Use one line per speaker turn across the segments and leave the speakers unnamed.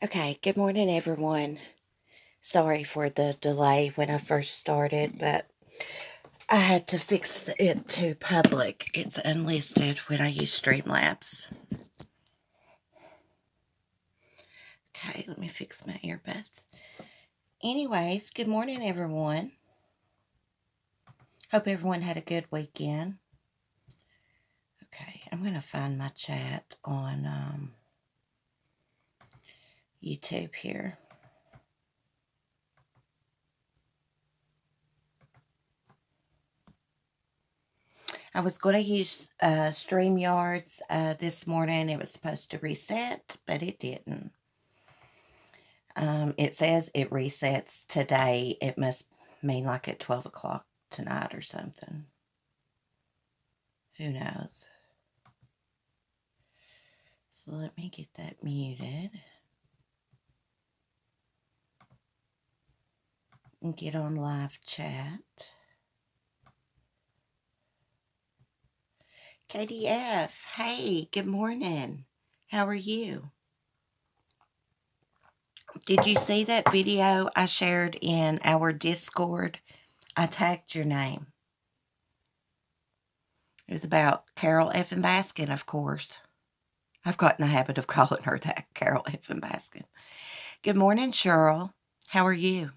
Okay, good morning, everyone. Sorry for the delay when I first started, but I had to fix it to public. It's unlisted when I use Streamlabs. Okay, let me fix my earbuds. Anyways, good morning, everyone. Hope everyone had a good weekend. Okay, I'm going to find my chat on YouTube here. I was going to use StreamYards this morning. It was supposed to reset, but it didn't. It says it resets today. It must mean like at 12 o'clock tonight or something. Who knows? So let me get that muted. And get on live chat. KDF, hey, good morning. How are you? Did you see that video I shared in our Discord? I tagged your name. It was about Carol Effin Baskin, of course. I've gotten the habit of calling her that, Carol Effin Baskin. Good morning, Cheryl. How are you?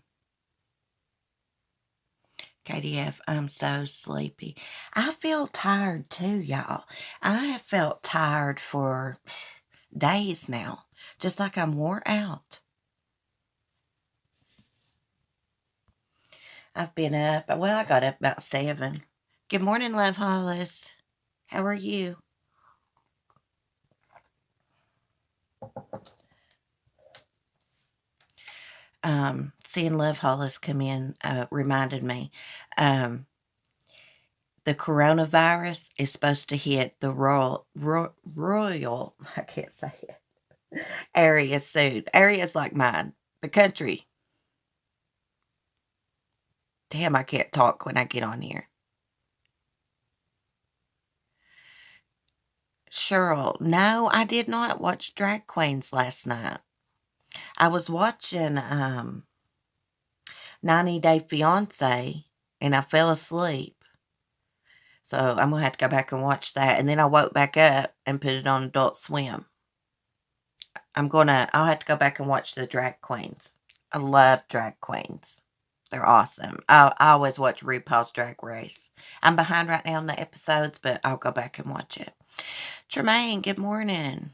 KDF, I'm so sleepy. I feel tired too, y'all. I have felt tired for days now, just like I'm wore out. I've been up, well, I got up about 7. Good morning, Love Hollis. How are you? Seeing Love Hollis come in reminded me. The coronavirus is supposed to hit the royal, I can't say it, area soon. Areas like mine, the country. Damn, I can't talk when I get on here. Cheryl, no, I did not watch Drag Queens last night. I was watching 90 Day Fiance and I fell asleep. So I'm going to have to go back and watch that. And then I woke back up and put it on Adult Swim. I'll have to go back and watch the Drag Queens. I love Drag Queens. They're awesome. I always watch RuPaul's Drag Race. I'm behind right now on the episodes, but I'll go back and watch it. Tremaine, good morning.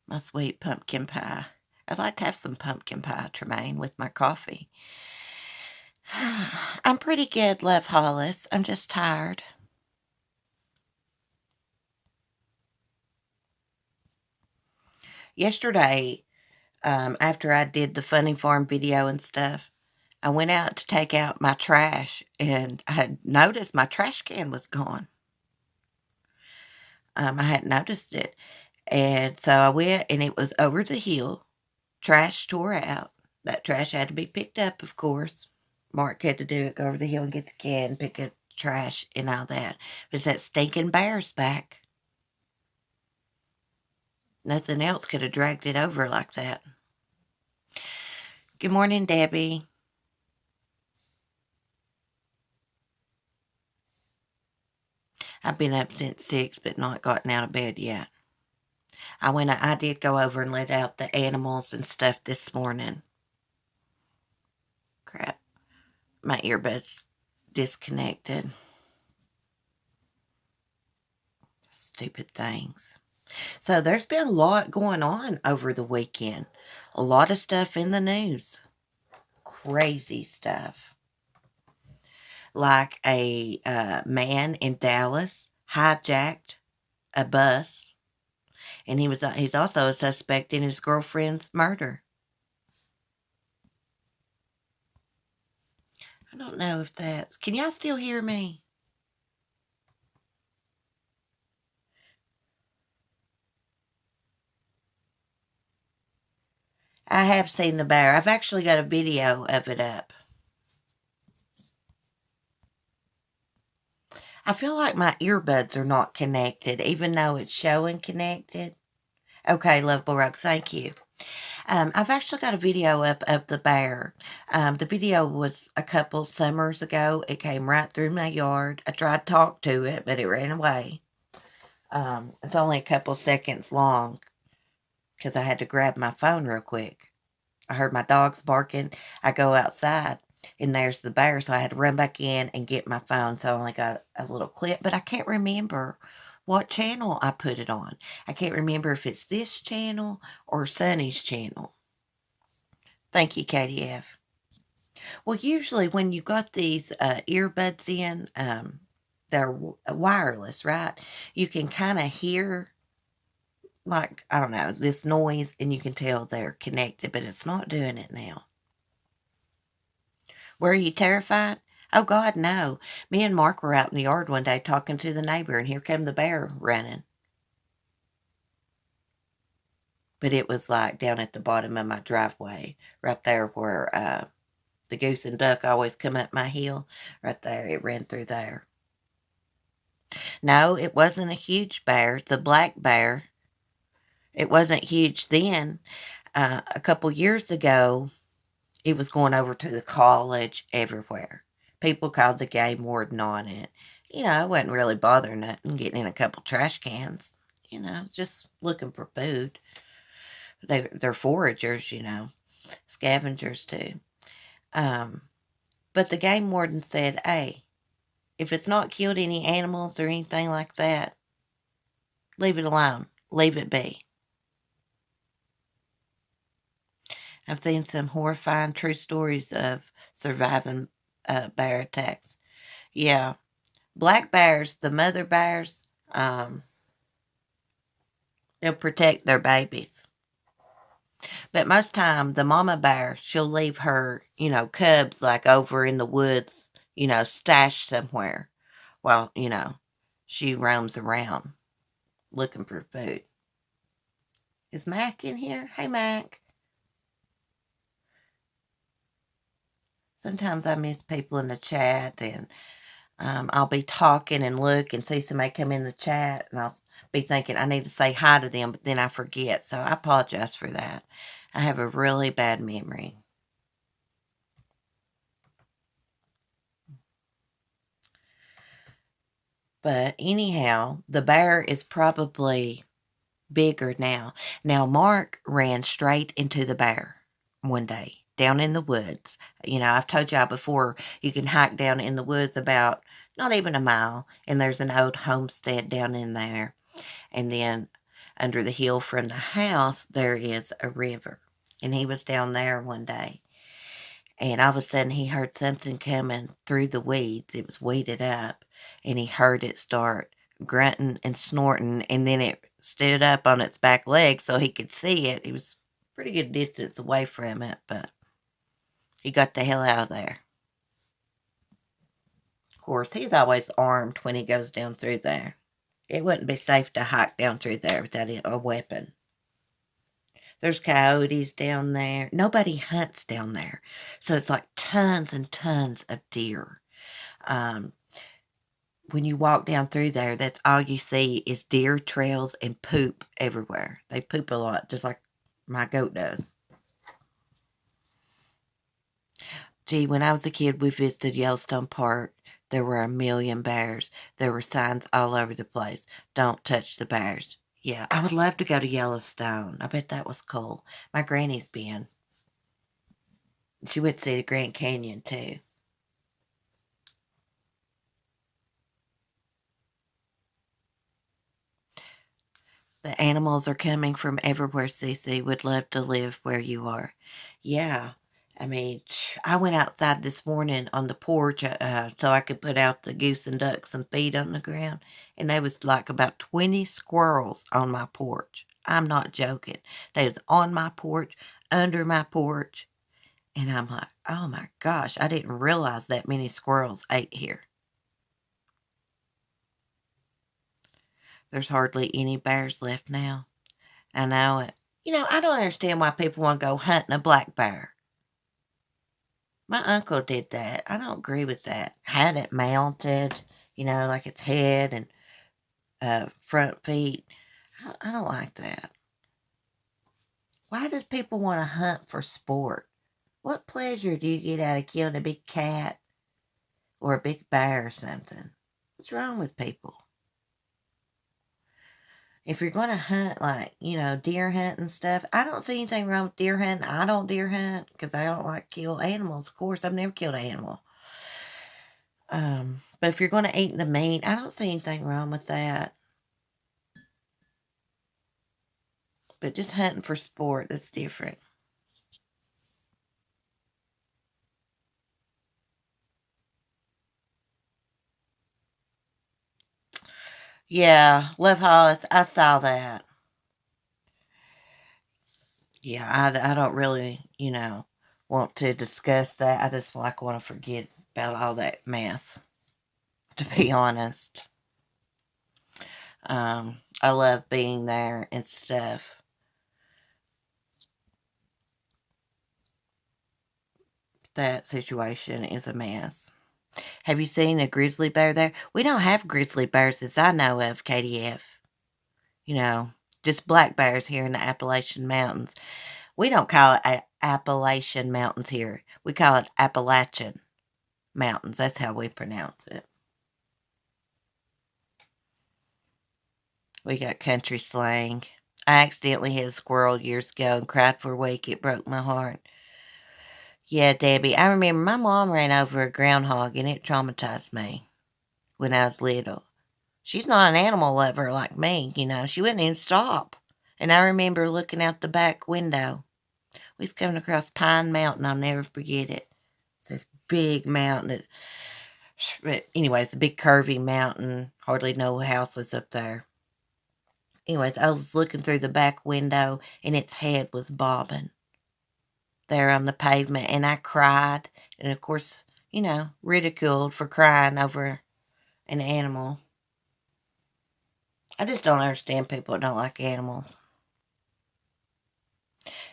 My sweet pumpkin pie. I'd like to have some pumpkin pie, Tremaine, with my coffee. I'm pretty good, Love Hollis. I'm just tired. Yesterday, after I did the Funny Farm video and stuff, I went out to take out my trash, and I had noticed my trash can was gone. I hadn't noticed it. And so I went, and it was over the hill. Trash tore out. That trash had to be picked up, of course. Mark had to do it, go over the hill and get the can, pick up trash and all that. But that stinking bear's back. Nothing else could have dragged it over like that. Good morning, Debbie. I've been up since 6, but not gotten out of bed yet. I did go over and let out the animals and stuff this morning. Crap. My earbuds disconnected. Stupid things. So there's been a lot going on over the weekend. A lot of stuff in the news. Crazy stuff. Like a man in Dallas hijacked a bus. And he's also a suspect in his girlfriend's murder. I don't know if that's... Can y'all still hear me? I have seen the bear. I've actually got a video of it up. I feel like my earbuds are not connected, even though it's showing connected. Okay, Love Rock, thank you. I've actually got a video up of the bear. The video was a couple summers ago. It came right through my yard. I tried to talk to it, but it ran away. It's only a couple seconds long because I had to grab my phone real quick. I heard my dogs barking. I go outside, and there's the bear, so I had to run back in and get my phone. So I only got a little clip, but I can't remember what channel I put it on. I can't remember if it's this channel or Sunny's channel. Thank you, KDF. Well, usually when you got these earbuds in, they're wireless, right? You can kind of hear, like, I don't know, this noise, and you can tell they're connected, but it's not doing it now. Were you terrified? Oh, God, no. Me and Mark were out in the yard one day talking to the neighbor, and here came the bear running. But it was like down at the bottom of my driveway, right there where the goose and duck always come up my hill. Right there, it ran through there. No, it wasn't a huge bear. The black bear, it wasn't huge then. A couple years ago, it was going over to the college everywhere. People called the game warden on it. I wasn't really bothering nothing, getting in a couple trash cans. Just looking for food. They're foragers, scavengers too. But the game warden said, hey, if it's not killed any animals or anything like that, leave it alone. Leave it be. I've seen some horrifying true stories of surviving bear attacks. Yeah. Black bears, the mother bears, they'll protect their babies. But most time, the mama bear, she'll leave her, cubs like over in the woods, stashed somewhere while, she roams around looking for food. Is Mac in here? Hey, Mac. Sometimes I miss people in the chat, and I'll be talking and look and see somebody come in the chat, and I'll be thinking I need to say hi to them, but then I forget. So I apologize for that. I have a really bad memory. But anyhow, the bear is probably bigger now. Now, Mark ran straight into the bear one day down in the woods. I've told y'all before, you can hike down in the woods about not even a mile, and there's an old homestead down in there. And then under the hill from the house, there is a river. And he was down there one day. And all of a sudden, he heard something coming through the weeds. It was weeded up. And he heard it start grunting and snorting. And then it stood up on its back legs so he could see it. He was a pretty good distance away from it, but he got the hell out of there. Of course, he's always armed when he goes down through there. It wouldn't be safe to hike down through there without a weapon. There's coyotes down there. Nobody hunts down there. So it's like tons and tons of deer. When you walk down through there, that's all you see is deer trails and poop everywhere. They poop a lot, just like my goat does. Gee, when I was a kid, we visited Yellowstone Park. There were a million bears. There were signs all over the place. Don't touch the bears. Yeah, I would love to go to Yellowstone. I bet that was cool. My granny's been. She would see the Grand Canyon, too. The animals are coming from everywhere, Cece. Would love to live where you are. Yeah. I mean, I went outside this morning on the porch so I could put out the goose and duck some feed on the ground. And there was like about 20 squirrels on my porch. I'm not joking. They was on my porch, under my porch. And I'm like, oh my gosh, I didn't realize that many squirrels ate here. There's hardly any bears left now. I know it. I don't understand why people want to go hunting a black bear. My uncle did that. I don't agree with that. Had it mounted, like its head and front feet. I don't like that. Why does people want to hunt for sport? What pleasure do you get out of killing a big cat or a big bear or something? What's wrong with people? If you're going to hunt, like, deer hunt and stuff, I don't see anything wrong with deer hunting. I don't deer hunt because I don't like to kill animals. Of course, I've never killed an animal. But if you're going to eat the meat, I don't see anything wrong with that. But just hunting for sport, that's different. Yeah, Love Hollis, I saw that. Yeah, I don't really, want to discuss that. I just want to forget about all that mess, to be honest. I love being there and stuff. That situation is a mess. Have you seen a grizzly bear there? We don't have grizzly bears as I know of, KDF. You know, just black bears here in the Appalachian Mountains. We don't call it Appalachian Mountains here. We call it Appalachian Mountains. That's how we pronounce it. We got country slang. I accidentally hit a squirrel years ago and cried for a week. It broke my heart. Yeah, Debbie, I remember my mom ran over a groundhog and it traumatized me when I was little. She's not an animal lover like me, She wouldn't even stop. And I remember looking out the back window. We was coming across Pine Mountain. I'll never forget it. It's this big mountain. But anyways, a big curvy mountain. Hardly no houses up there. Anyways, I was looking through the back window and its head was bobbing there on the pavement. And I cried. And of course, ridiculed for crying over an animal. I just don't understand people that don't like animals.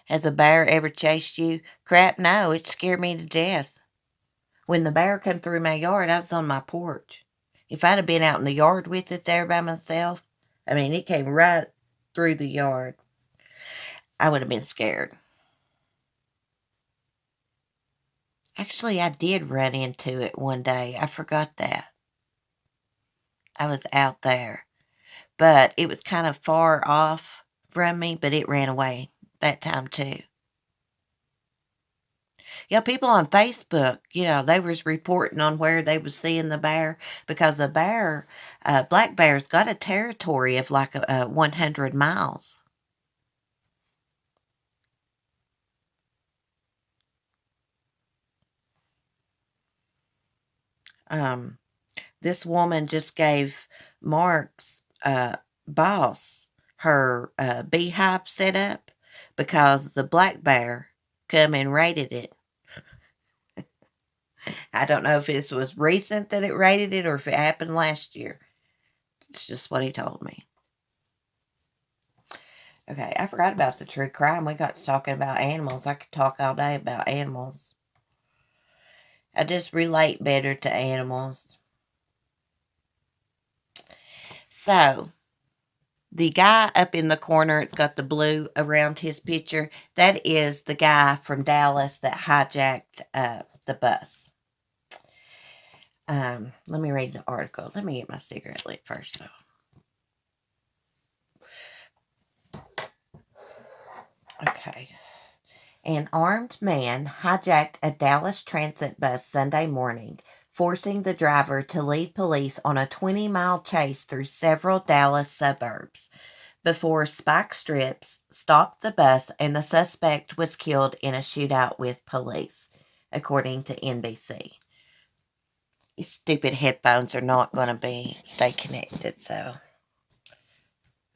Has a bear ever chased you? Crap, no. It scared me to death. When the bear come through my yard, I was on my porch. If I'd have been out in the yard with it there by myself, it came right through the yard. I would have been scared. Actually, I did run into it one day. I forgot that. I was out there. But it was kind of far off from me, but it ran away that time too. Yeah, people on Facebook, they was reporting on where they was seeing the bear because the bear, black bear's got a territory of like 100 miles. This woman just gave Mark's boss her beehive set up because the black bear come and raided it. I don't know if this was recent that it raided it or if it happened last year. It's just what he told me. Okay, I forgot about the true crime. We got to talking about animals. I could talk all day about animals. I just relate better to animals. So, the guy up in the corner, it's got the blue around his picture. That is the guy from Dallas that hijacked the bus. Let me read the article. Let me get my cigarette lit first, though. Okay. An armed man hijacked a Dallas transit bus Sunday morning, forcing the driver to lead police on a 20-mile chase through several Dallas suburbs before spike strips stopped the bus and the suspect was killed in a shootout with police, according to NBC. These stupid headphones are not going to stay connected, so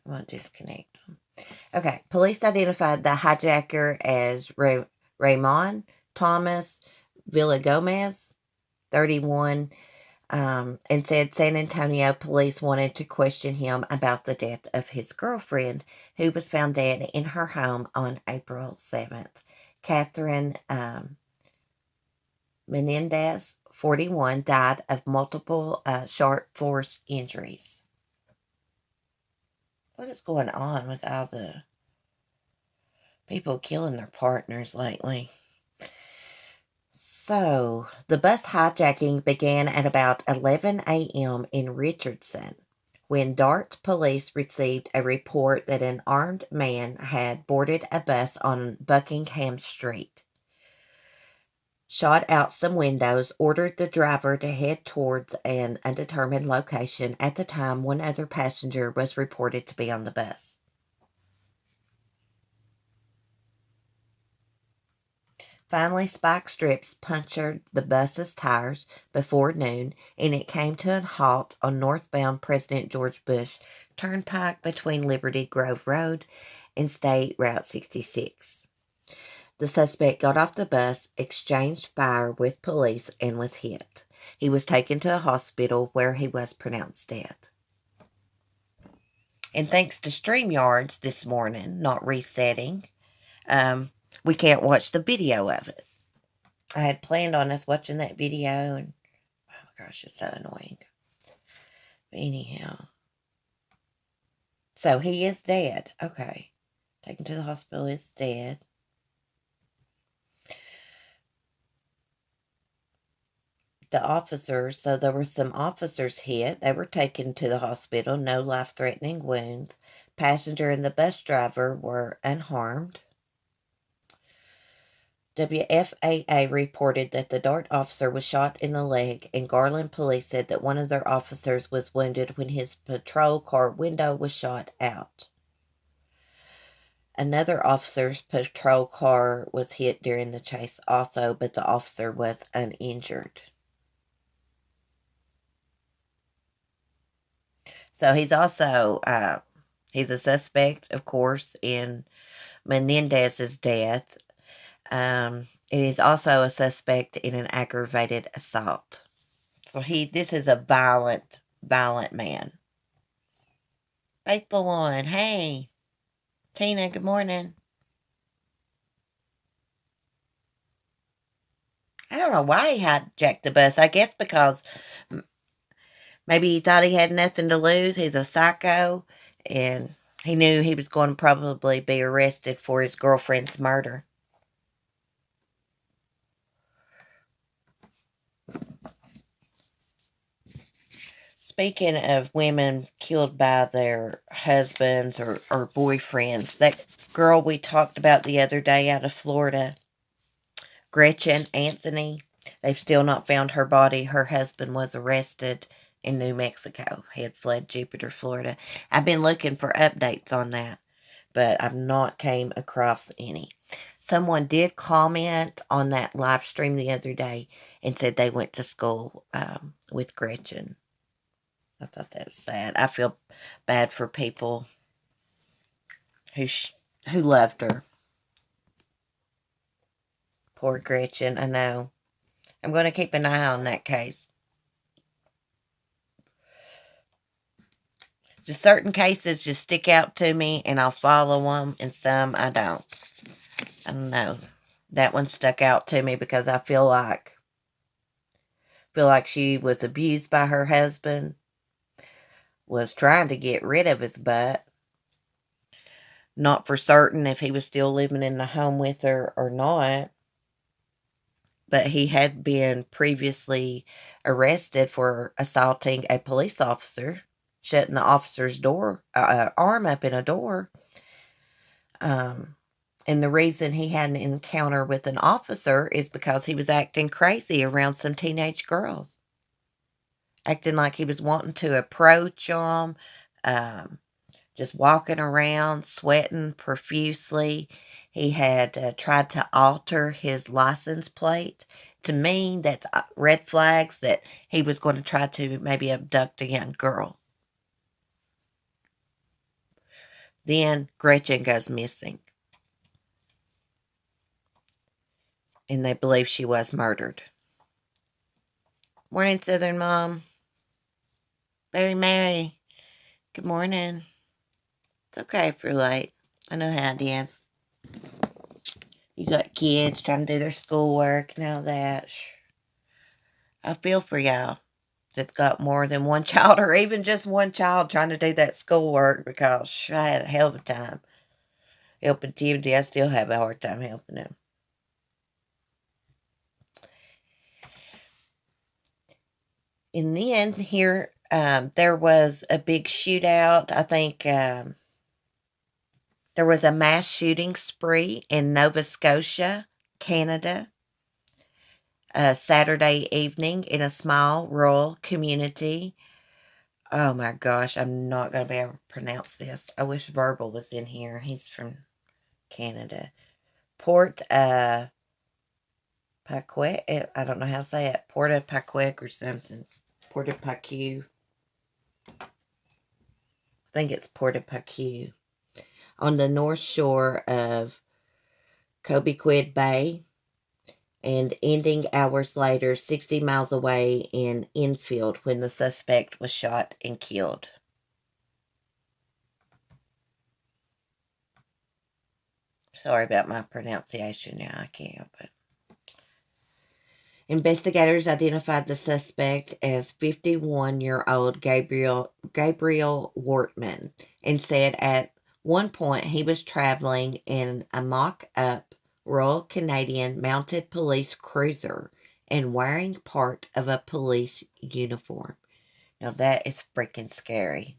I'm going to disconnect them. Okay, police identified the hijacker as Raymond Thomas Villagomez, 31, and said San Antonio police wanted to question him about the death of his girlfriend, who was found dead in her home on April 7th. Catherine Menendez, 41, died of multiple sharp force injuries. What is going on with all the People killing their partners lately. So, the bus hijacking began at about 11 a.m. in Richardson when Dart police received a report that an armed man had boarded a bus on Buckingham Street, shot out some windows, ordered the driver to head towards an undetermined location. At the time, one other passenger was reported to be on the bus. Finally, spike strips punctured the bus's tires before noon, and it came to a halt on northbound President George Bush Turnpike between Liberty Grove Road and State Route 66. The suspect got off the bus, exchanged fire with police, and was hit. He was taken to a hospital where he was pronounced dead. And thanks to StreamYards this morning not resetting, we can't watch the video of it. I had planned on us watching that video, and oh my gosh, it's so annoying. But anyhow, so he is dead. Okay, taken to the hospital, is dead. The officers, so there were some officers hit. They were taken to the hospital, no life-threatening wounds. Passenger and the bus driver were unharmed. WFAA reported that the Dart officer was shot in the leg, and Garland police said that one of their officers was wounded when his patrol car window was shot out. Another officer's patrol car was hit during the chase also, but the officer was uninjured. So he's also, he's a suspect, of course, in Menendez's death. It is also a suspect in an aggravated assault. So this is a violent man. Faithful one, hey. Tina, good morning. I don't know why he hijacked the bus. I guess because maybe he thought he had nothing to lose. He's a psycho, and he knew he was going to probably be arrested for his girlfriend's murder. Speaking of women killed by their husbands or boyfriends, that girl we talked about the other day out of Florida, Gretchen Anthony, they've still not found her body. Her husband was arrested in New Mexico. He had fled Jupiter, Florida. I've been looking for updates on that, but I've not came across any. Someone did comment on that live stream the other day and said they went to school with Gretchen. I thought that was sad. I feel bad for people who loved her. Poor Gretchen, I know. I'm going to keep an eye on that case. Just certain cases just stick out to me, and I'll follow them, and some I don't. I don't know. That one stuck out to me because I feel like she was abused by her husband, was trying to get rid of his butt. Not for certain if he was still living in the home with her or not. But he had been previously arrested for assaulting a police officer, shutting the officer's arm up in a door. And the reason he had an encounter with an officer is because he was acting crazy around some teenage girls. Acting like he was wanting to approach them, just walking around, sweating profusely. He had tried to alter his license plate. To me, that's red flags that he was going to try to maybe abduct a young girl. Then Gretchen goes missing. And they believe she was murdered. Morning, Southern Mom. Very Mary. Good morning. It's okay if you're late. I know how it is. You got kids trying to do their schoolwork and all that. I feel for y'all that's got more than one child or even just one child trying to do that schoolwork because I had a hell of a time. helping Timothy. I still have a hard time helping him. And then here, there was a big shootout. I think there was a mass shooting spree in Nova Scotia, Canada, Saturday evening in a small rural community. Oh my gosh, I'm not going to be able to pronounce this. I wish Verbal was in here. He's from Canada. Port Paquet. I don't know how to say it. Porta Paquet or something. Porta Paquet. I think it's Porta Paquet. On the north shore of Cobequid Bay, and ending hours later 60 miles away in Enfield when the suspect was shot and killed. Sorry about my pronunciation. Yeah, I can't help it. Investigators identified the suspect as 51-year-old Gabriel Wortman and said at one point he was traveling in a mock-up Royal Canadian Mounted Police cruiser and wearing part of a police uniform. Now that is freaking scary.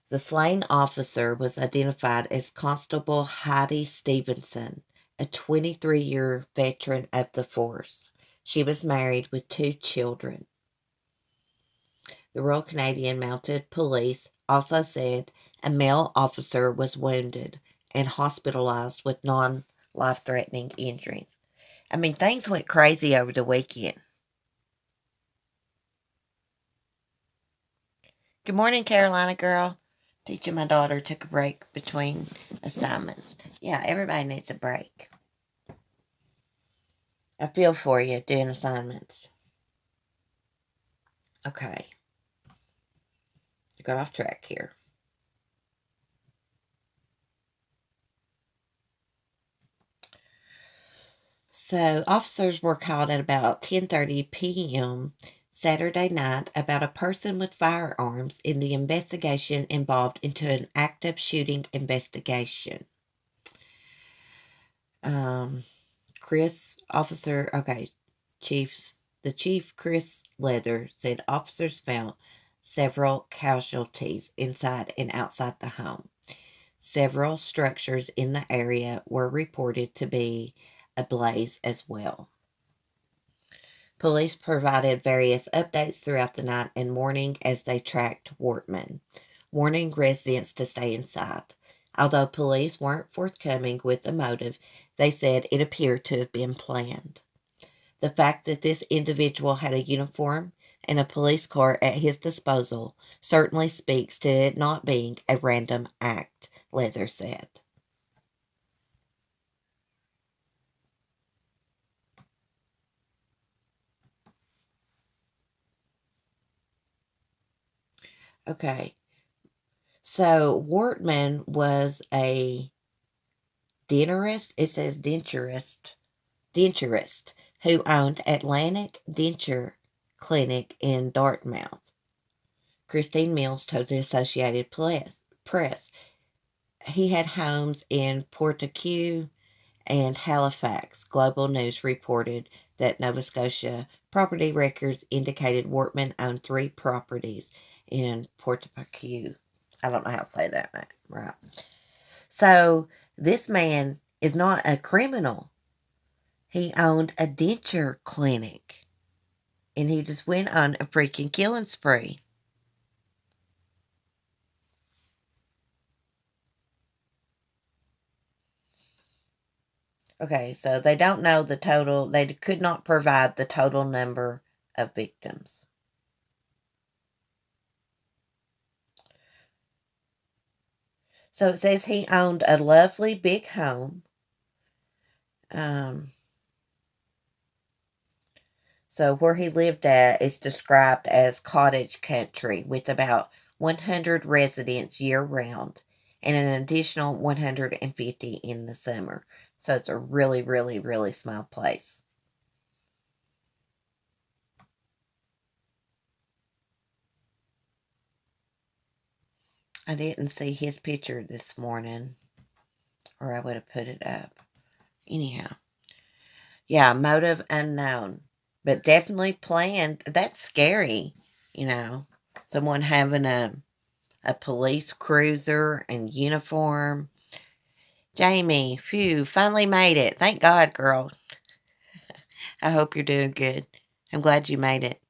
The slain officer was identified as Constable Heidi Stevenson, a 23-year veteran of the force. She was married with 2 children. The Royal Canadian Mounted Police also said a male officer was wounded and hospitalized with non-life-threatening injuries. I mean, things went crazy over the weekend. Good morning, Carolina girl. Teaching my daughter took a break between assignments. Yeah, everybody needs a break. I feel for you doing assignments. Okay. I got off track here. So, officers were called at about 10:30 p.m. Saturday night about a person with firearms in the investigation involved into an active shooting investigation. The chief, Chris Leather, said officers found several casualties inside and outside the home. Several structures in the area were reported to be ablaze as well. Police provided various updates throughout the night and morning as they tracked Wortman, warning residents to stay inside. Although police weren't forthcoming with the motive, they said it appeared to have been planned. The fact that this individual had a uniform and a police car at his disposal certainly speaks to it not being a random act, Leather said. Okay, so Wortman was a denturist. It says denturist who owned Atlantic Denture Clinic in Dartmouth. Christine Mills told the Associated Press he had homes in Portaque and Halifax. Global News reported that Nova Scotia property records indicated Wortman owned 3 properties in Portaque. I don't know how to say that, right? So this man is not a criminal. He owned a denture clinic. And he just went on a freaking killing spree. Okay, so they don't know the total. They could not provide the total number of victims. So it says he owned a lovely big home. So where he lived at is described as cottage country with about 100 residents year-round and an additional 150 in the summer. So it's a really, really, really small place. I didn't see his picture this morning, or I would have put it up. Anyhow, yeah, motive unknown, but definitely planned. That's scary, you know. Someone having a police cruiser and uniform. Jamie, phew, finally made it. Thank God, girl. I hope you're doing good. I'm glad you made it.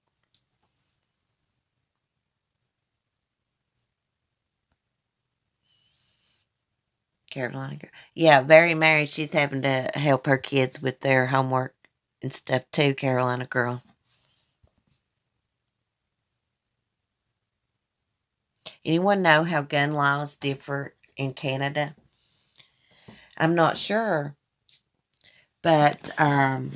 Carolina girl. Yeah, very married. She's having to help her kids with their homework and stuff too, Carolina girl. Anyone know how gun laws differ in Canada? I'm not sure, but I'm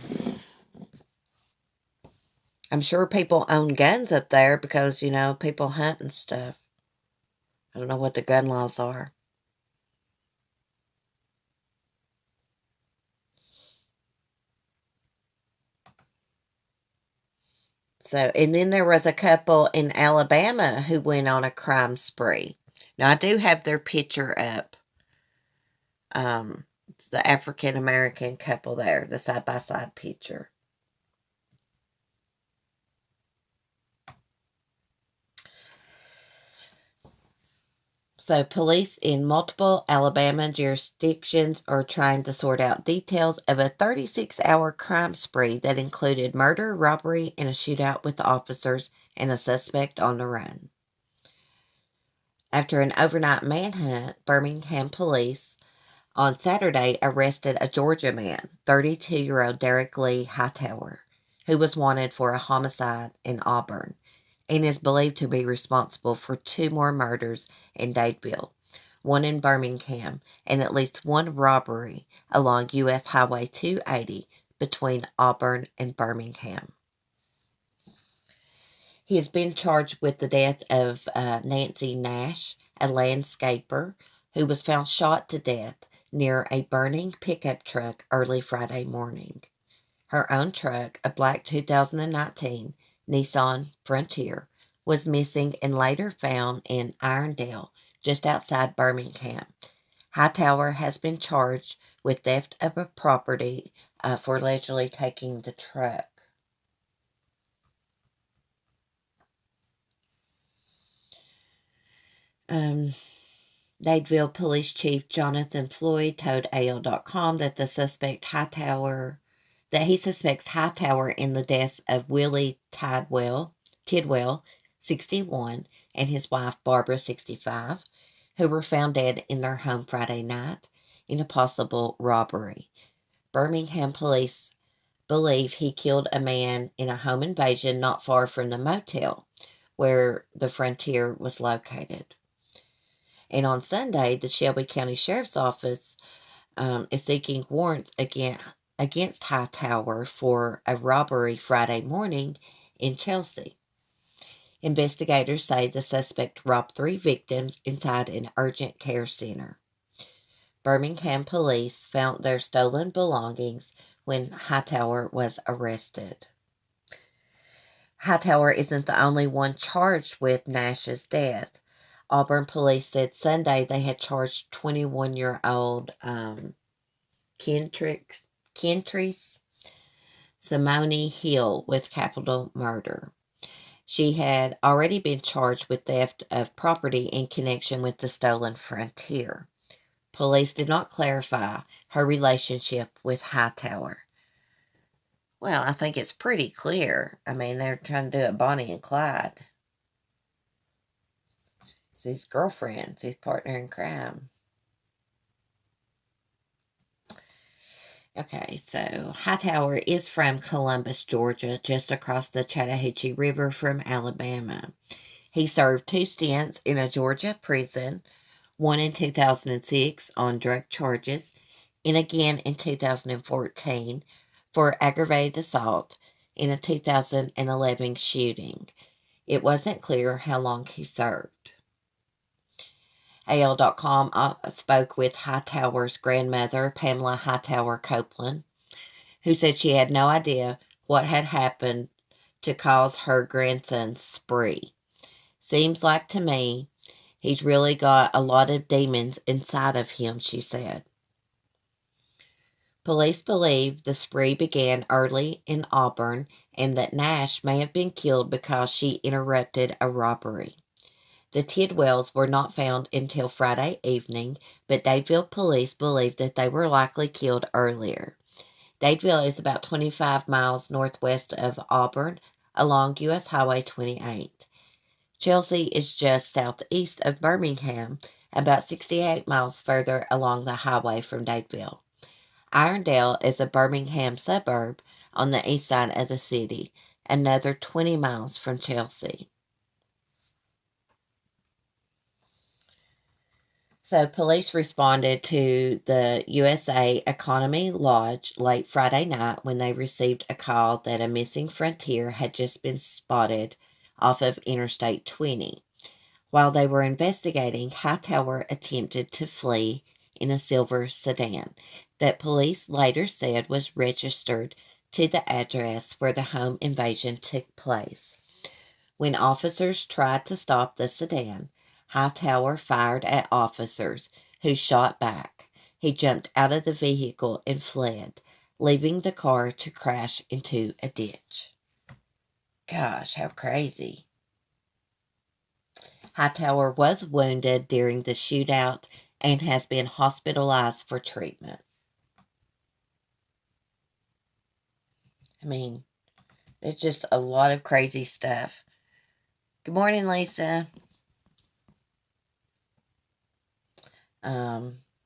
sure people own guns up there because, people hunt and stuff. I don't know what the gun laws are. So, and then there was a couple in Alabama who went on a crime spree. Now, I do have their picture up. It's the African American couple there, the side by side picture. So, police in multiple Alabama jurisdictions are trying to sort out details of a 36-hour crime spree that included murder, robbery, and a shootout with officers and a suspect on the run. After an overnight manhunt, Birmingham police on Saturday arrested a Georgia man, 32-year-old Derek Lee Hightower, who was wanted for a homicide in Auburn and is believed to be responsible for 2 more murders in Dadeville, 1 in Birmingham, and at least 1 robbery along U.S. Highway 280 between Auburn and Birmingham. He has been charged with the death of Nancy Nash, a landscaper, who was found shot to death near a burning pickup truck early Friday morning. Her own truck, a black 2019 Nissan Frontier, was missing and later found in Irondale, just outside Birmingham. Hightower has been charged with theft of a property for allegedly taking the truck. Dadeville Police Chief Jonathan Floyd told AL.com that he suspects Hightower in the deaths of Willie Tidwell, 61, and his wife Barbara, 65, who were found dead in their home Friday night in a possible robbery. Birmingham police believe he killed a man in a home invasion not far from the motel where the Frontier was located. And on Sunday, the Shelby County Sheriff's Office is seeking warrants against Hightower for a robbery Friday morning in Chelsea. Investigators say the suspect robbed 3 victims inside an urgent care center. Birmingham police found their stolen belongings when Hightower was arrested. Hightower isn't the only one charged with Nash's death. Auburn police said Sunday they had charged 21-year-old Kentrice Simone Hill with capital murder. She had already been charged with theft of property in connection with the stolen Frontier. Police did not clarify her relationship with Hightower. Well, I think it's pretty clear. I mean, they're trying to do it Bonnie and Clyde. It's his girlfriend, his partner in crime. Okay, so Hightower is from Columbus, Georgia, just across the Chattahoochee River from Alabama. He served 2 stints in a Georgia prison, one in 2006 on drug charges, and again in 2014 for aggravated assault in a 2011 shooting. It wasn't clear how long he served. AL.com spoke with Hightower's grandmother, Pamela Hightower Copeland, who said she had no idea what had happened to cause her grandson's spree. Seems like to me He's really got a lot of demons inside of him, she said. Police believe the spree began early in Auburn and that Nash may have been killed because she interrupted a robbery. The Tidwells were not found until Friday evening, but Dadeville police believe that they were likely killed earlier. Dadeville is about 25 miles northwest of Auburn along U.S. Highway 28. Chelsea is just southeast of Birmingham, about 68 miles further along the highway from Dadeville. Irondale is a Birmingham suburb on the east side of the city, another 20 miles from Chelsea. So, police responded to the USA Economy Lodge late Friday night when they received a call that a missing Frontier had just been spotted off of Interstate 20. While they were investigating, Hightower attempted to flee in a silver sedan that police later said was registered to the address where the home invasion took place. When officers tried to stop the sedan, Hightower fired at officers, who shot back. He jumped out of the vehicle and fled, leaving the car to crash into a ditch. Gosh, how crazy. Hightower was wounded during the shootout and has been hospitalized for treatment. I mean, it's just a lot of crazy stuff. Good morning, Lisa.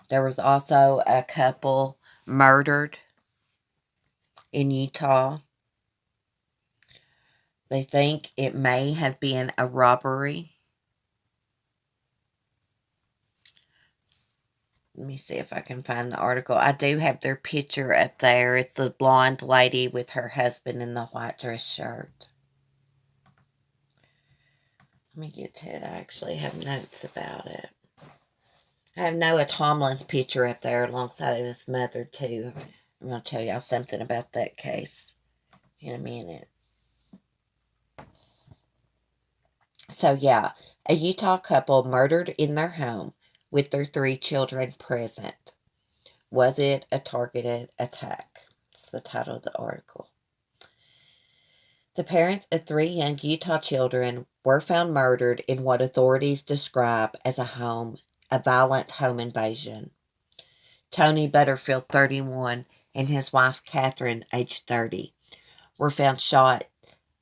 There was also a couple murdered in Utah. They think it may have been a robbery. Let me see if I can find the article. I do have their picture up there. It's the blonde lady with her husband in the white dress shirt. Let me get to it. I actually have notes about it. I have Noah Tomlin's picture up there alongside of his mother, too. I'm going to tell y'all something about that case in a minute. So, yeah, a Utah couple murdered in their home with their 3 children present. Was it a targeted attack? It's the title of the article. The parents of 3 young Utah children were found murdered in what authorities describe as a violent home invasion. Tony Butterfield, 31, and his wife Catherine, age 30, were found shot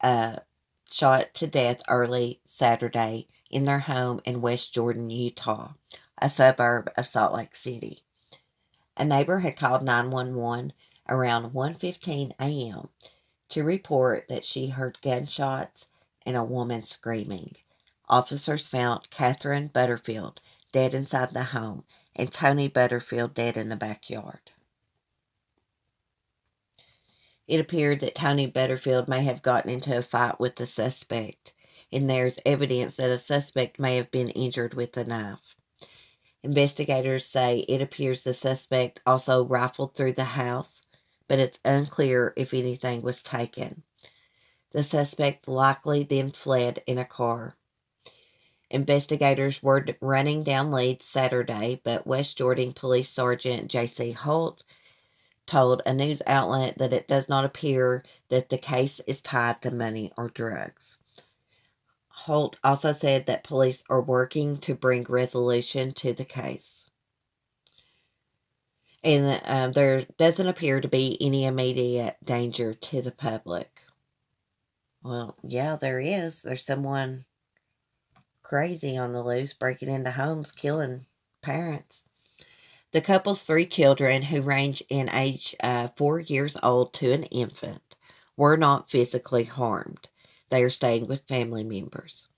to death early Saturday in their home in West Jordan, Utah, a suburb of Salt Lake City. A neighbor had called 911 around 1:15 a.m. to report that she heard gunshots and a woman screaming. Officers found Catherine Butterfield dead inside the home and Tony Butterfield dead in the backyard. It appeared that Tony Butterfield may have gotten into a fight with the suspect, and there's evidence that a suspect may have been injured with a knife. Investigators say it appears the suspect also rifled through the house, but it's unclear if anything was taken. The suspect likely then fled in a car. Investigators were running down leads Saturday, but West Jordan Police Sergeant J.C. Holt told a news outlet that it does not appear that the case is tied to money or drugs. Holt also said that police are working to bring resolution to the case. And there doesn't appear to be any immediate danger to the public. Well, yeah, there is. There's someone crazy on the loose breaking into homes, killing parents. The couple's 3 children, who range in age 4 years old to an infant, were not physically harmed. They are staying with family members.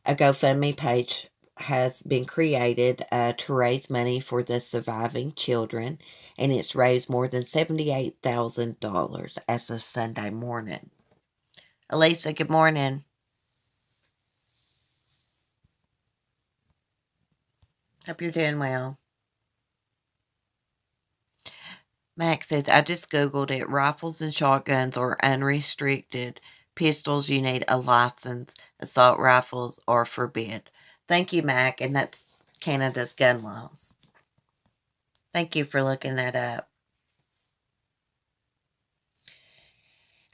A GoFundMe page has been created to raise money for the surviving children, and it's raised more than $78,000 as of Sunday morning. Elisa, good morning. Hope you're doing well. Max says, I just Googled it. Rifles and shotguns are unrestricted. Pistols, you need a license. Assault rifles are forbid. Thank you, Mac, and that's Canada's gun laws. Thank you for looking that up.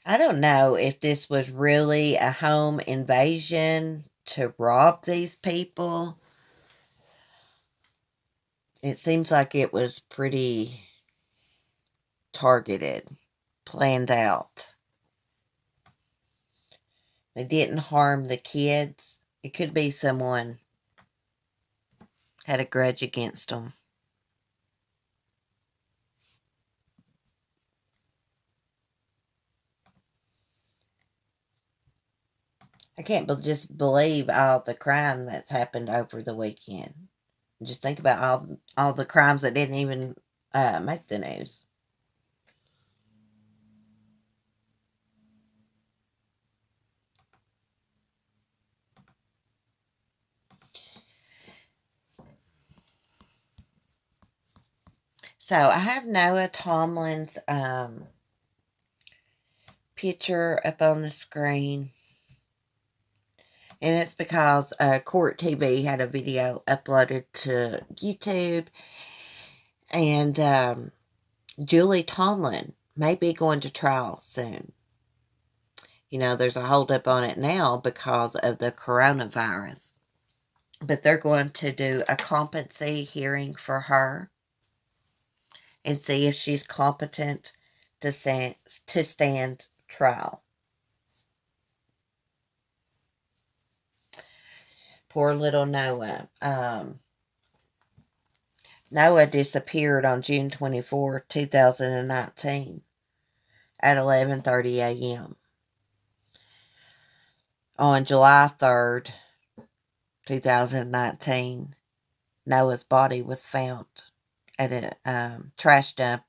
I don't know if this was really a home invasion to rob these people. It seems like it was pretty targeted, planned out. They didn't harm the kids. It could be someone had a grudge against them. I can't just believe all the crime that's happened over the weekend. Just think about all the crimes that didn't even make the news. So I have Noah Tomlin's picture up on the screen. And it's because Court TV had a video uploaded to YouTube. And Julie Tomlin may be going to trial soon. You know, there's a holdup on it now because of the coronavirus. But they're going to do a competency hearing for her and see if she's competent to stand trial. Poor little Noah. Noah disappeared on June 24, 2019 at 11:30 a.m. On July 3rd, 2019, Noah's body was found at a trash dump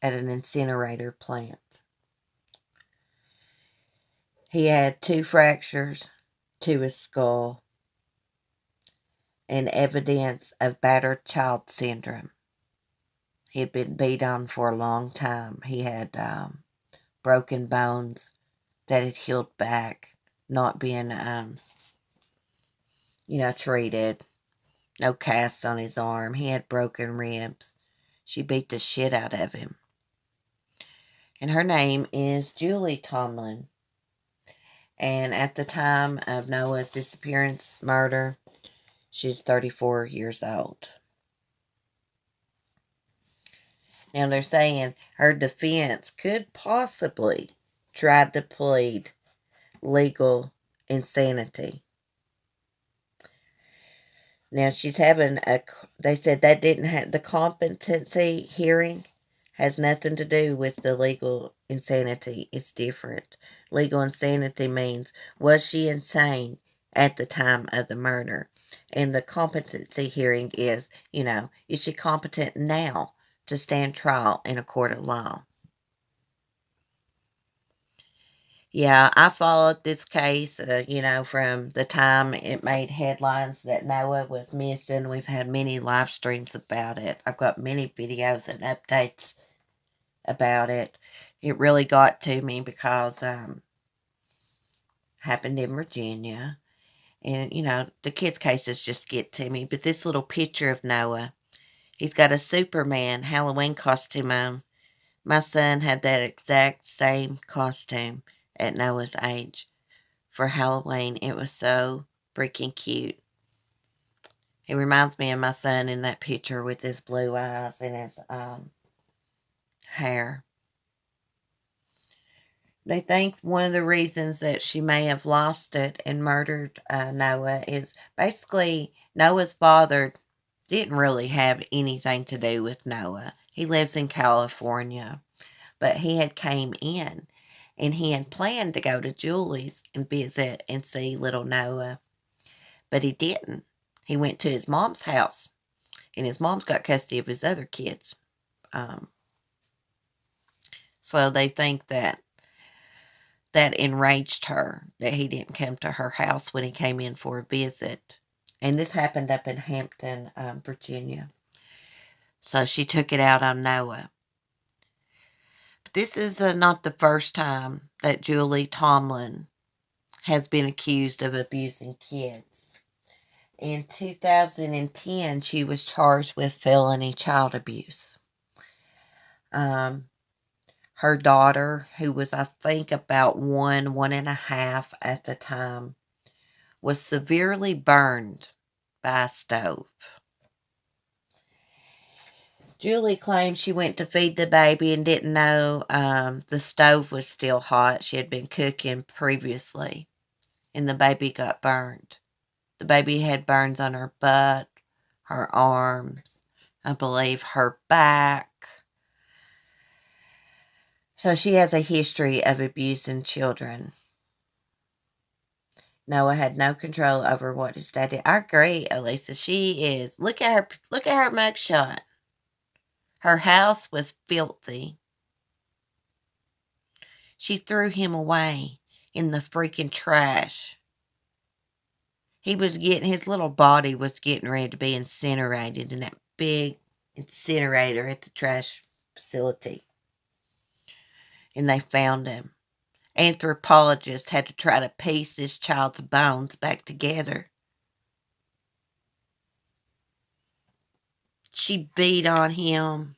at an incinerator plant. He had 2 fractures to his skull and evidence of battered child syndrome. He had been beat on for a long time. He had broken bones that had healed back, not being, treated. No casts on his arm. He had broken ribs. She beat the shit out of him. And her name is Julie Tomlin. And at the time of Noah's disappearance, murder, she's 34 years old. Now they're saying her defense could possibly try to plead legal insanity. Now she's having they said that didn't have, the competency hearing has nothing to do with the legal insanity. It's different. Legal insanity means, was she insane at the time of the murder? And the competency hearing is, is she competent now to stand trial in a court of law? Yeah, I followed this case, from the time it made headlines that Noah was missing. We've had many live streams about it. I've got many videos and updates about it. It really got to me because happened in Virginia. And, the kids' cases just get to me. But this little picture of Noah, he's got a Superman Halloween costume on. My son had that exact same costume at Noah's age for Halloween. It was so freaking cute. He reminds me of my son in that picture with his blue eyes and his hair. They think one of the reasons that she may have lost it and murdered Noah is basically Noah's father didn't really have anything to do with Noah. He lives in California, but he had came in and he had planned to go to Julie's and visit and see little Noah, but he didn't. He went to his mom's house, and his mom's got custody of his other kids. So they think that enraged her, that he didn't come to her house when he came in for a visit. And this happened up in Hampton, Virginia. So she took it out on Noah. But this is not the first time that Julie Tomlin has been accused of abusing kids. In 2010, she was charged with felony child abuse. Her daughter, who was, I think, about 1.5 at the time, was severely burned by a stove. Julie claimed she went to feed the baby and didn't know the stove was still hot. She had been cooking previously, and the baby got burned. The baby had burns on her butt, her arms, I believe her back. So she has a history of abusing children. Noah had no control over what his dad did. I agree, Elisa. She is. Look at her mugshot. Her house was filthy. She threw him away in the freaking trash. His little body was getting ready to be incinerated in that big incinerator at the trash facility. And they found him. Anthropologists had to try to piece this child's bones back together. She beat on him,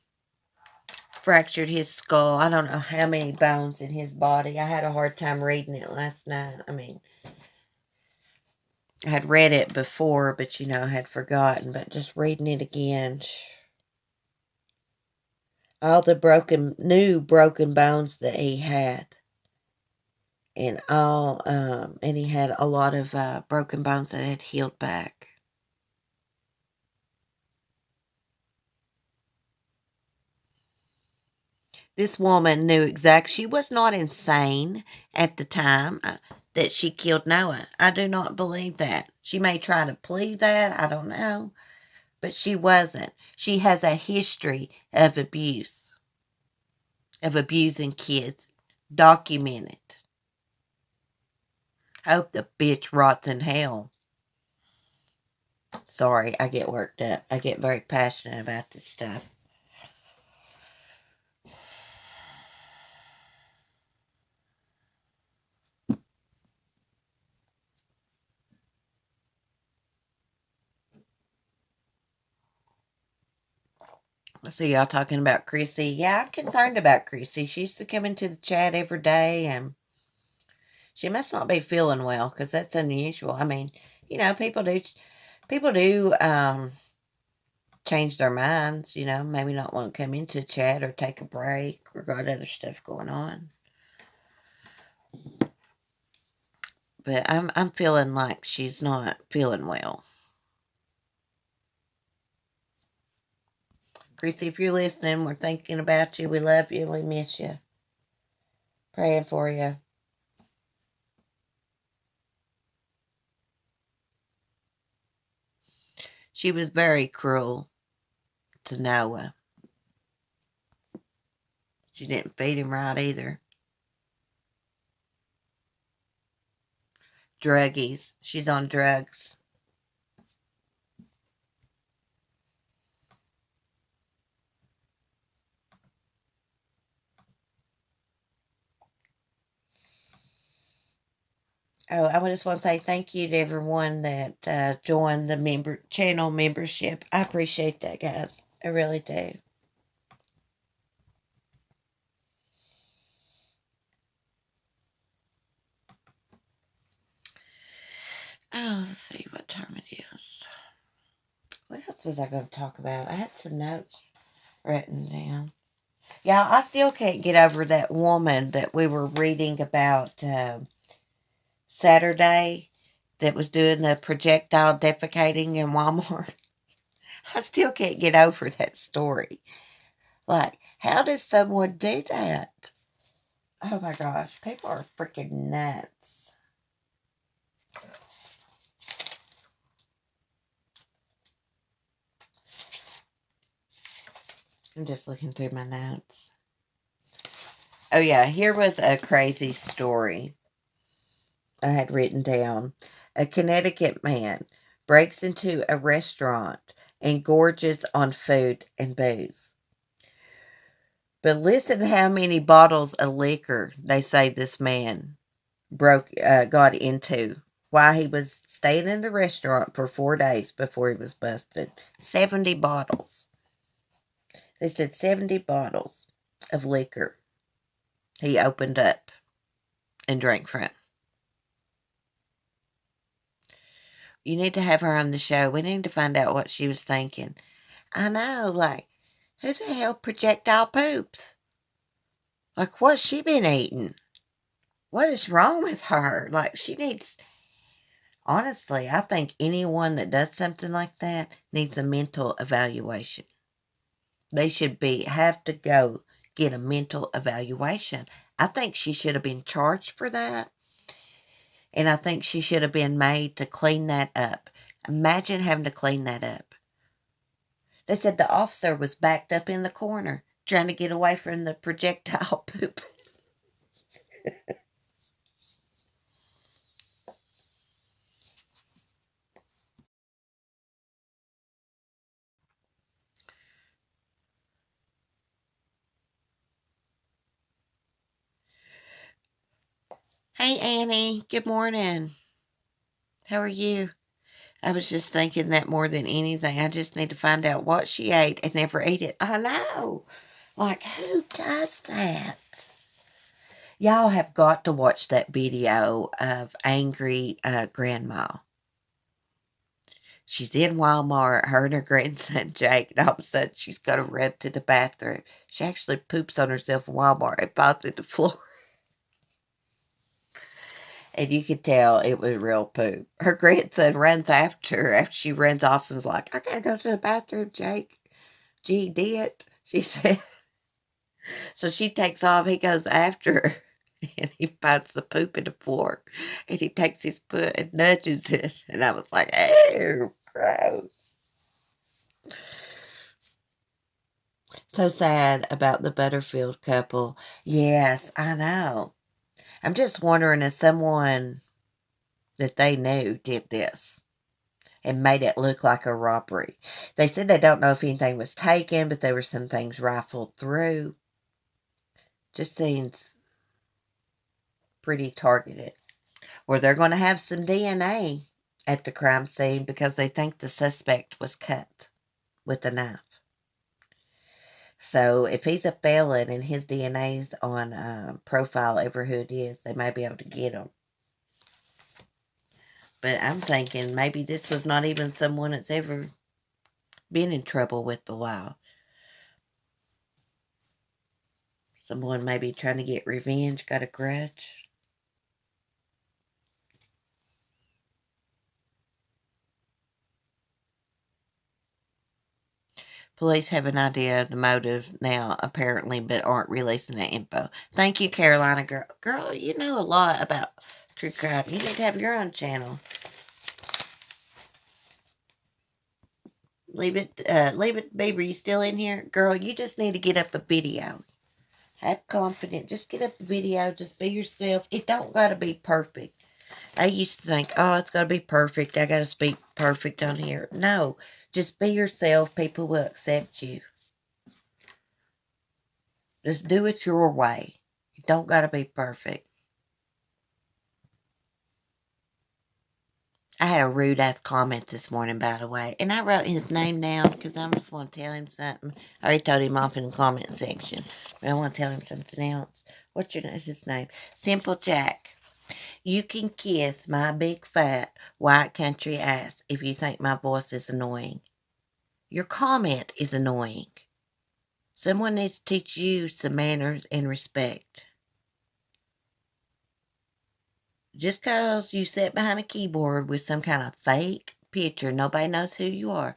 fractured his skull. I don't know how many bones in his body. I had a hard time reading it last night. I had read it before, but, I had forgotten. But just reading it again, all the new broken bones that he had. And and he had a lot of broken bones that had healed back. This woman knew exactly. She was not insane at the time that she killed Noah. I do not believe that. She may try to plead that. I don't know. But she wasn't. She has a history of abuse, of abusing kids. Documented. Hope the bitch rots in hell. Sorry, I get worked up. I get very passionate about this stuff. Let's see, y'all talking about Chrissy. Yeah, I'm concerned about Chrissy. She used to come into the chat every day, and she must not be feeling well, because that's unusual. People do change their minds, maybe not want to come into chat or take a break or got other stuff going on. But I'm feeling like she's not feeling well. Chrissy, if you're listening, we're thinking about you. We love you. We miss you. Praying for you. She was very cruel to Noah. She didn't feed him right either. Druggies. She's on drugs. Oh, I just want to say thank you to everyone that joined the channel membership. I appreciate that, guys. I really do. Oh, let's see what time it is. What else was I going to talk about? I had some notes written down. Yeah, I still can't get over that woman that we were reading about Saturday that was doing the projectile defecating in Walmart. I still can't get over that story. Like, how does someone do that? Oh my gosh, people are freaking nuts. I'm just looking through my notes. Oh yeah, here was a crazy story I had written down. A Connecticut man breaks into a restaurant and gorges on food and booze. But listen to how many bottles of liquor they say this man got into while he was staying in the restaurant for 4 days before he was busted. 70 bottles. They said 70 bottles of liquor he opened up and drank from. You need to have her on the show. We need to find out what she was thinking. I know, like, who the hell projectile poops? Like, what's she been eating? What is wrong with her? Like, she needs... Honestly, I think anyone that does something like that needs a mental evaluation. They should have to go get a mental evaluation. I think she should have been charged for that. And I think she should have been made to clean that up. Imagine having to clean that up. They said the officer was backed up in the corner trying to get away from the projectile poop. Hey, Annie. Good morning. How are you? I was just thinking that more than anything. I just need to find out what she ate and never ate it. I know. Like, who does that? Y'all have got to watch that video of angry grandma. She's in Walmart, her and her grandson Jake, and all of a sudden she's got to run to the bathroom. She actually poops on herself in Walmart and falls to the floor. And you could tell it was real poop. Her grandson runs after her after she runs off and is like, I gotta go to the bathroom, Jake. Gee, did, she said. So she takes off. He goes after her. And he finds the poop in the floor. And he takes his foot and nudges it. And I was like, ew, gross. So sad about the Butterfield couple. Yes, I know. I'm just wondering if someone that they knew did this and made it look like a robbery. They said they don't know if anything was taken, but there were some things rifled through. Just seems pretty targeted. Or they're going to have some DNA at the crime scene because they think the suspect was cut with a knife. So if he's a felon and his DNA's on profile over who it is, they may be able to get him. But I'm thinking maybe this was not even someone that's ever been in trouble with the law. Someone maybe trying to get revenge, got a grudge. Police have an idea of the motive now, apparently, but aren't releasing that info. Thank you, Carolina girl. Girl, you know a lot about true crime. You need to have your own channel. Leave it, Bieber, you still in here? Girl, you just need to get up a video. Have confidence. Just get up a video. Just be yourself. It don't got to be perfect. I used to think, oh, it's got to be perfect. I got to speak perfect on here. No, just be yourself. People will accept you. Just do it your way. It don't got to be perfect. I had a rude-ass comment this morning, by the way. And I wrote his name down because I just want to tell him something. I already told him off in the comment section. But I want to tell him something else. What's his name? Simple Jack. You can kiss my big fat white country ass if you think my voice is annoying. Your comment is annoying. Someone needs to teach you some manners and respect. Just because you sit behind a keyboard with some kind of fake picture, nobody knows who you are,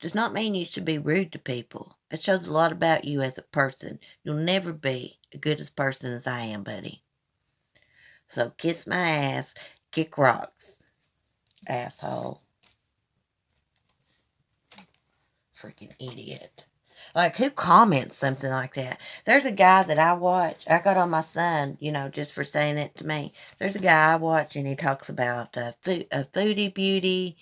does not mean you should be rude to people. It shows a lot about you as a person. You'll never be as good a person as I am, buddy. So kiss my ass, kick rocks, asshole. Freaking idiot. Like, who comments something like that? There's a guy that I watch. I got on my son, just for saying it to me. There's a guy I watch, and he talks about Foodie Beauty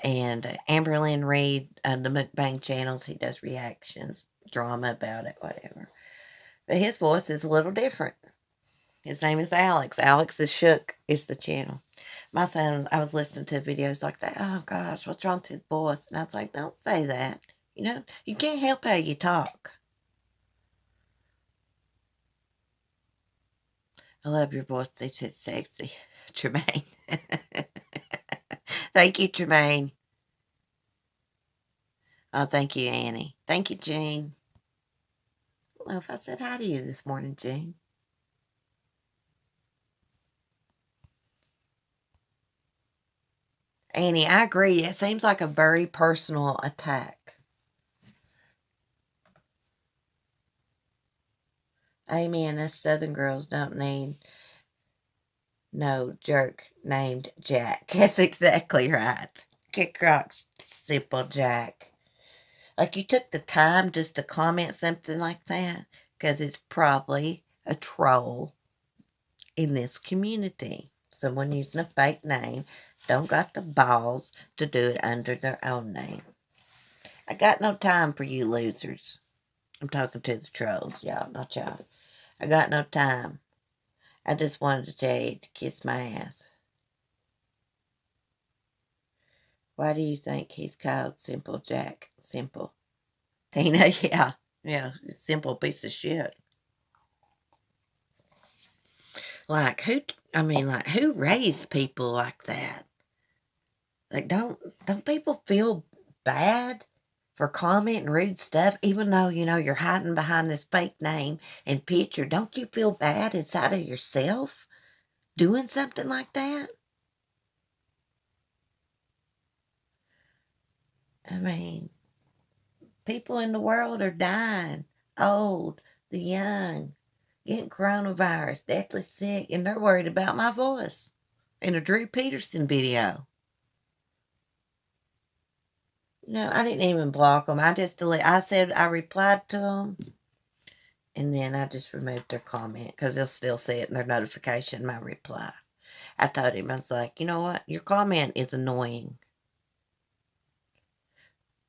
and Amberlynn Reed, the mukbang channels. He does reactions, drama about it, whatever. But his voice is a little different. His name is Alex. Alex is Shook is the channel. My son, I was listening to videos like that. Oh gosh, what's wrong with his voice? And I was like, don't say that. You know, you can't help how you talk. I love your voice. It's just sexy. Tremaine. Thank you, Tremaine. Oh, thank you, Annie. Thank you, Jean. I don't know if I said hi to you this morning, Jean. Annie, I agree. It seems like a very personal attack. Amen. Us Southern girls don't need no jerk named Jack. That's exactly right. Kick rocks, simple Jack. Like, you took the time just to comment something like that because it's probably a troll in this community. Someone using a fake name don't got the balls to do it under their own name. I got no time for you losers. I'm talking to the trolls, y'all, not y'all. I got no time. I just wanted to tell you to kiss my ass. Why do you think he's called Simple Jack? Simple. Tina, yeah. Yeah, simple piece of shit. Like, who raised people like that? Like, don't people feel bad for commenting rude stuff, even though, you know, you're hiding behind this fake name and picture? Don't you feel bad inside of yourself doing something like that? I mean, people in the world are dying, old, the young, getting coronavirus, deathly sick, and they're worried about my voice in a Drew Peterson video. No, I didn't even block them. I just I said I replied to them, and then I just removed their comment because they'll still see it in their notification, my reply. I told him, I was like, you know what? Your comment is annoying.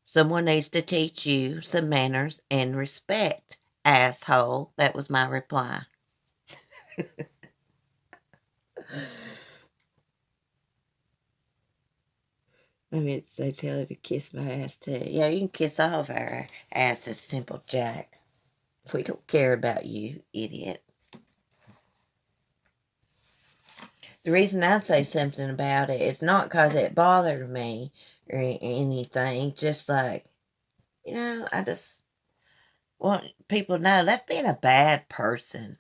Someone needs to teach you some manners and respect, asshole. That was my reply. I meant to tell her to kiss my ass too. Yeah, you can kiss all of our asses, Simple Jack. We don't care about you, idiot. The reason I say something about it is not because it bothered me or anything. Just like, you know, I just want people to know that's being a bad person.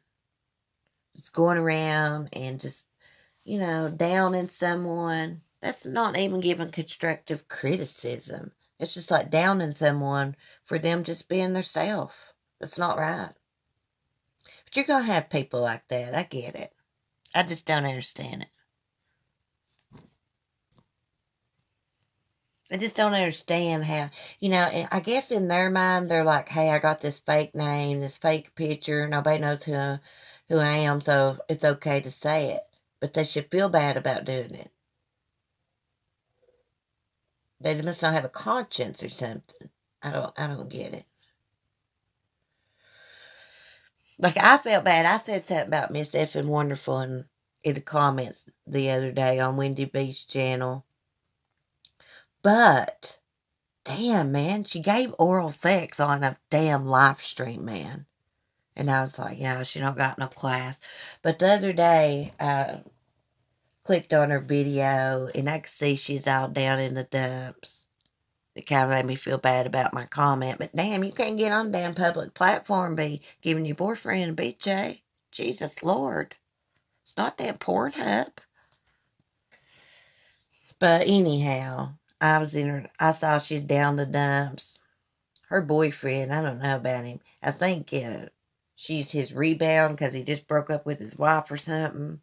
Just going around and just, you know, downing someone. That's not even giving constructive criticism. It's just like downing someone for them just being themselves. That's not right. But you're going to have people like that. I get it. I just don't understand it. I just don't understand how, you know, I guess in their mind, they're like, hey, I got this fake name, this fake picture. Nobody knows who I am, so it's okay to say it. But they should feel bad about doing it. They must not have a conscience or something. I don't get it. Like, I felt bad. I said something about Miss Effing Wonderful in the comments the other day on Wendy B's channel. But, damn, man, she gave oral sex on a damn live stream, man. And I was like, you know, she don't got no class. But the other day, I clicked on her video, and I could see she's all down in the dumps. It kind of made me feel bad about my comment. But damn, you can't get on a damn public platform and be giving your boyfriend a BJ. Jesus Lord. It's not that Pornhub. But anyhow, I saw she's down the dumps. Her boyfriend, I don't know about him. I think she's his rebound because he just broke up with his wife or something.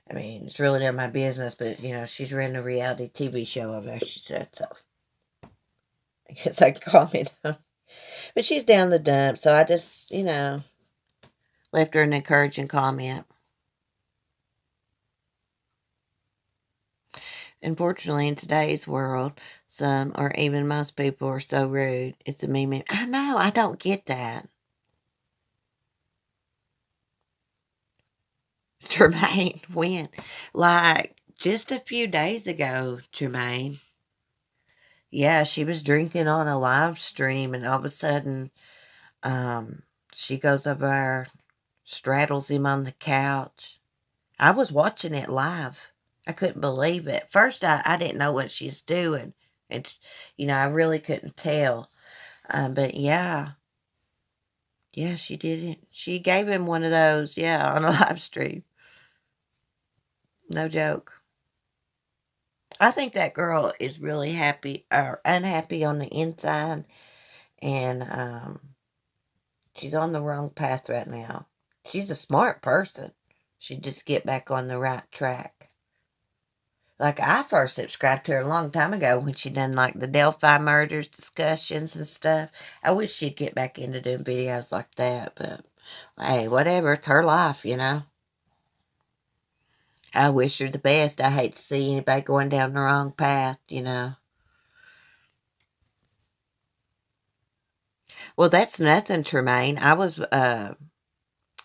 I mean, it's really not my business, but, you know, she's running a reality TV show over there, she said, so I guess I can comment on. But she's down the dump, so I just, you know, left her an encouraging comment. Unfortunately, in today's world, some or even most people are so rude. It's a meme. I know, I don't get that. Tremaine, when? Like, just a few days ago, Jermaine. Yeah, she was drinking on a live stream, and all of a sudden, she goes over there, straddles him on the couch. I was watching it live. I couldn't believe it. First, I didn't know what she's doing. And, I really couldn't tell. But yeah. Yeah, she did it. She gave him one of those, yeah, on a live stream. No joke. I think that girl is really happy or unhappy on the inside. And she's on the wrong path right now. She's a smart person. She'd just get back on the right track. Like, I first subscribed to her a long time ago when she done, like, the Delphi murders discussions and stuff. I wish she'd get back into doing videos like that, but, hey, whatever. It's her life, I wish her the best. I hate to see anybody going down the wrong path, Well, that's nothing, Tremaine. I was,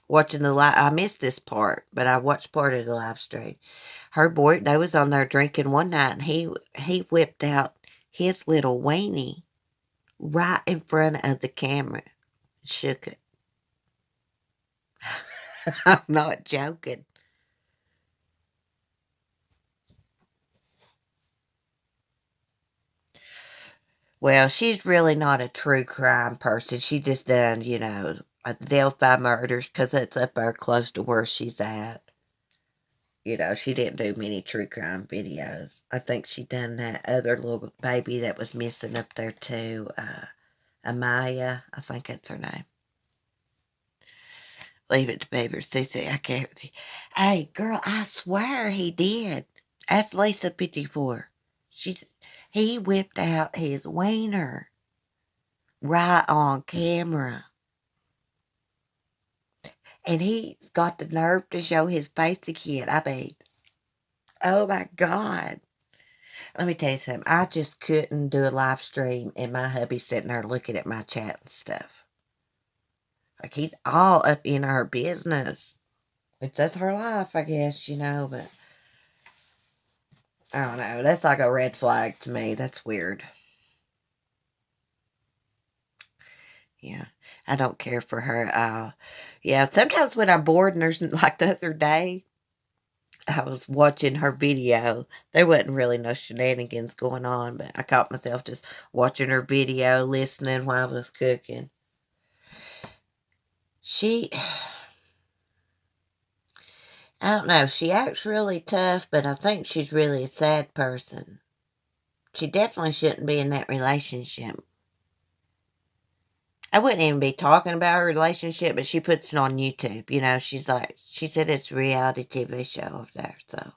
watching the live. I missed this part, but I watched part of the live stream. Her boy, they was on there drinking one night, and he whipped out his little weenie right in front of the camera, shook it. I'm not joking. Well, she's really not a true crime person. She just done, the Delphi murders because it's up there close to where she's at. She didn't do many true crime videos. I think she done that other little baby that was missing up there too. Amaya, I think that's her name. Leave it to Baby Cece. I can't. Hey, girl, I swear he did. Ask Lisa 54. He whipped out his wiener right on camera. And he's got the nerve to show his face again. I mean, oh my God. Let me tell you something. I just couldn't do a live stream and my hubby sitting there looking at my chat and stuff. Like, he's all up in her business. Which that's her life, I guess, but I don't know. That's like a red flag to me. That's weird. Yeah, I don't care for her. Yeah, sometimes when I'm bored and there's, like the other day, I was watching her video. There wasn't really no shenanigans going on, but I caught myself just watching her video, listening while I was cooking. I don't know, she acts really tough, but I think she's really a sad person. She definitely shouldn't be in that relationship. I wouldn't even be talking about her relationship, but she puts it on YouTube. She said it's a reality TV show up there, so.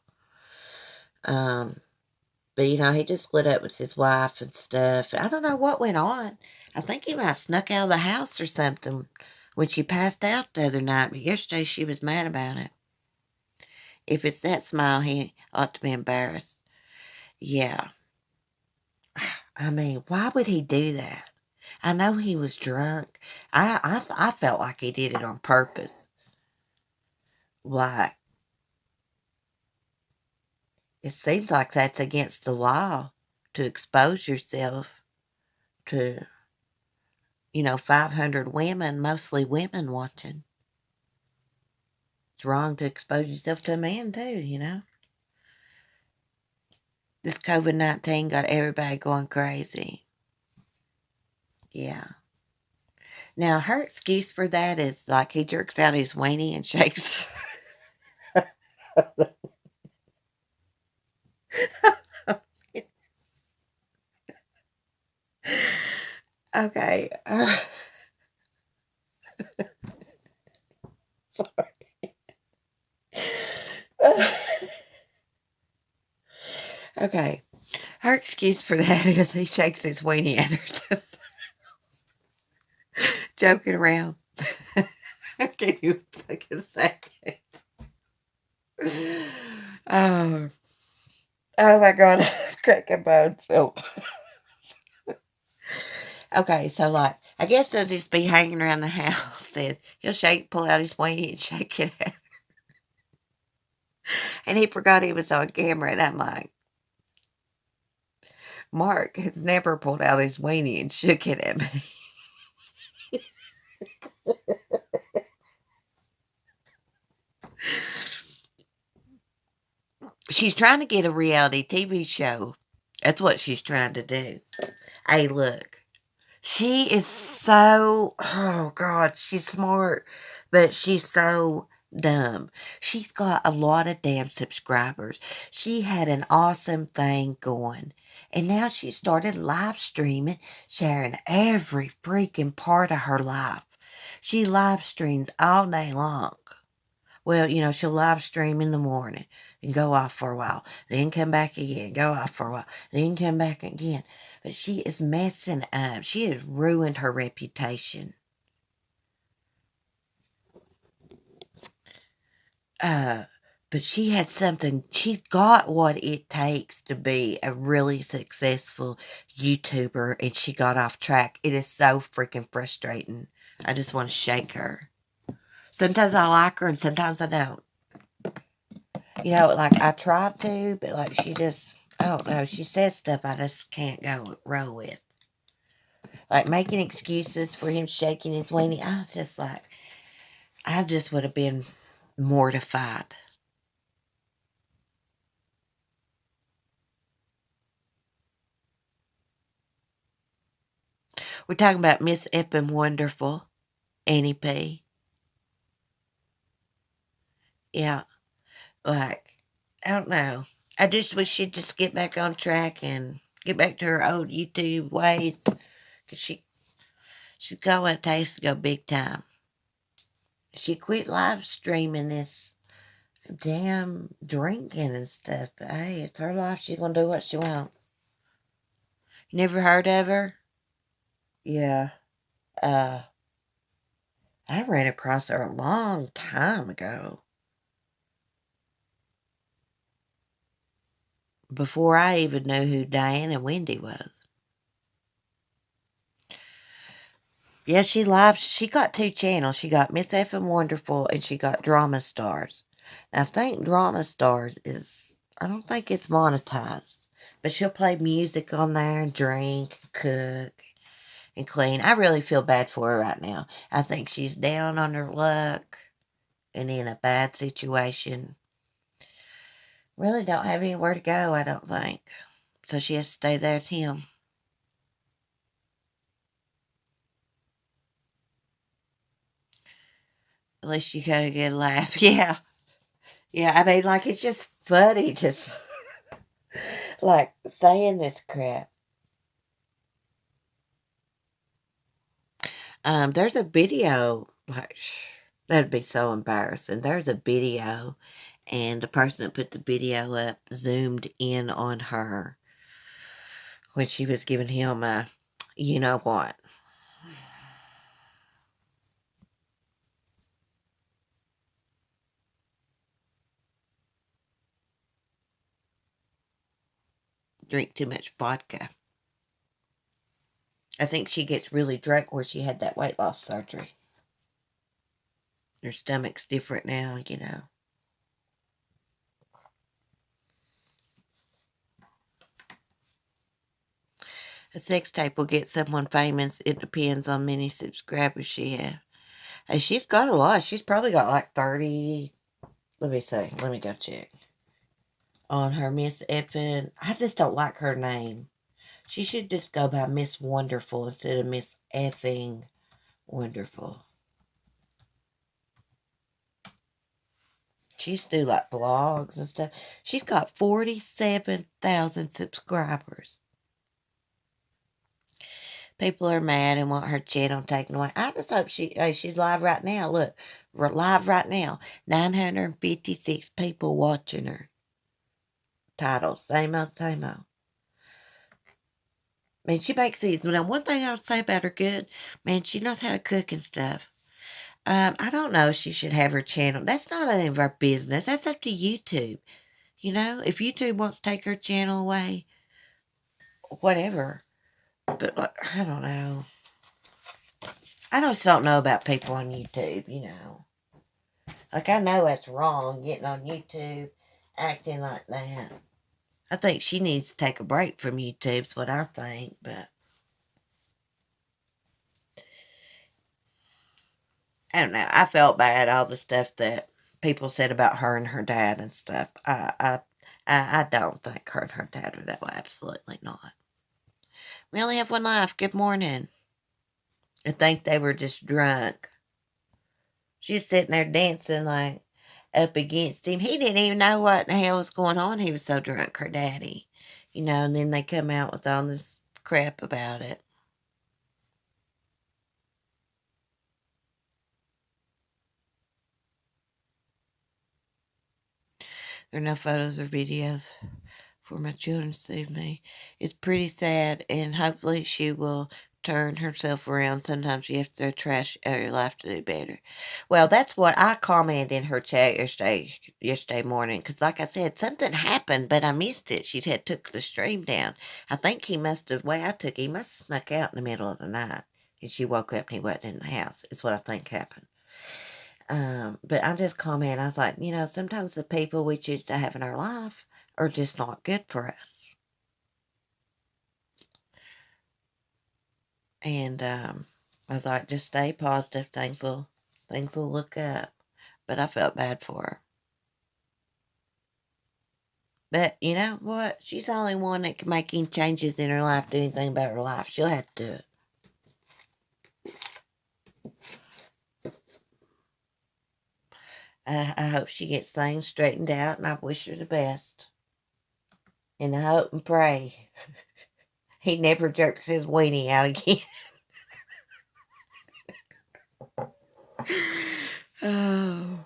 But, he just split up with his wife and stuff. I don't know what went on. I think he might have snuck out of the house or something when she passed out the other night, but yesterday she was mad about it. If it's that smile, he ought to be embarrassed. Yeah. I mean, why would he do that? I know he was drunk. I felt like he did it on purpose. Like, it seems like that's against the law to expose yourself to, 500 women, mostly women watching. It's wrong to expose yourself to a man too, This COVID-19 got everybody going crazy. Yeah. Now, her excuse for that is like he jerks out his weenie and shakes. Okay. Sorry. Okay. Her excuse for that is he shakes his weenie at her. Joking around. Can you fucking say it? Oh. Oh my God. I'm cracking myself. Okay, so like, I guess they'll just be hanging around the house and he'll pull out his weenie and shake it at her. And he forgot he was on camera, and I'm like, Mark has never pulled out his weenie and shook it at me. She's trying to get a reality TV show. That's what she's trying to do. Hey, look. She is so, oh God, she's smart, but she's so dumb. She's got a lot of damn subscribers. She had an awesome thing going. And now she started live streaming, sharing every freaking part of her life. She live streams all day long. Well, she'll live stream in the morning and go off for a while, then come back again, go off for a while, then come back again. But she is messing up. She has ruined her reputation. But she had something, she's got what it takes to be a really successful YouTuber, and she got off track. It is so freaking frustrating. I just want to shake her. Sometimes I like her and sometimes I don't. Like I tried to, but like she just, I don't know, she says stuff I just can't go roll with. Like making excuses for him shaking his weenie. I just would have been mortified. We're talking about Miss Eppin Wonderful, Annie P. Yeah, like, I don't know. I just wish she'd just get back on track and get back to her old YouTube ways. Because she's got what it takes to go big time. She quit live streaming this damn drinking and stuff. But hey, it's her life. She's going to do what she wants. You never heard of her? Yeah. Uh, I ran across her a long time ago. Before I even knew who Diane and Wendy was. Yeah, she got 2 channels. She got Miss F and Wonderful, and she got Drama Stars. Now, I think Drama Stars I don't think it's monetized. But she'll play music on there and drink, cook, and clean. I really feel bad for her right now. I think she's down on her luck and in a bad situation. Really don't have anywhere to go, I don't think. So she has to stay there with him. At least you gotta get a laugh. Yeah. Yeah, I mean, like, it's just funny just, like, saying this crap. There's a video, like, that'd be so embarrassing. There's a video, and the person that put the video up zoomed in on her when she was giving him a, you know what. Drink too much vodka. I think she gets really drunk where she had that weight loss surgery. Her stomach's different now, A sex tape will get someone famous. It depends on many subscribers she has. Hey, she's got a lot. She's probably got like 30. Let me see. Let me go check. On her Miss Effin. I just don't like her name. She should just go by Miss Wonderful instead of Miss Effing Wonderful. She used to do like blogs and stuff. She's got 47,000 subscribers. People are mad and want her channel taken away. I just hope she's live right now. Look, we're live right now. 956 people watching her. Titles, same old, same old. Man, she makes these. Now, one thing I would say about her good, man, she knows how to cook and stuff. I don't know if she should have her channel. That's not any of our business. That's up to YouTube. If YouTube wants to take her channel away, whatever. But I don't know. I just don't know about people on YouTube, Like, I know that's wrong, getting on YouTube acting like that. I think she needs to take a break from YouTube, is what I think, but I don't know. I felt bad, all the stuff that people said about her and her dad and stuff. I don't think her and her dad are that way. Absolutely not. We only have one life. Good morning. I think they were just drunk. She's sitting there dancing like up against him. He didn't even know what the hell was going on. He was so drunk, her daddy. And then they come out with all this crap about it. There are no photos or videos for my children to see me. It's pretty sad, and hopefully she will turn herself around. Sometimes you have to throw trash out of your life to do better. Well, that's what I commented in her chat yesterday morning, because like I said, something happened, but I missed it. She had took the stream down. I think he must have, way I took, he must have snuck out in the middle of the night, and she woke up and he wasn't in the house. It's what I think happened. But I just commented, I was like, sometimes the people we choose to have in our life are just not good for us. And I was like, just stay positive. Things will look up. But I felt bad for her. But you know what? She's the only one that can make any changes in her life, do anything about her life. She'll have to do it. I hope she gets things straightened out, and I wish her the best. And I hope and pray he never jerks his weenie out again. Oh.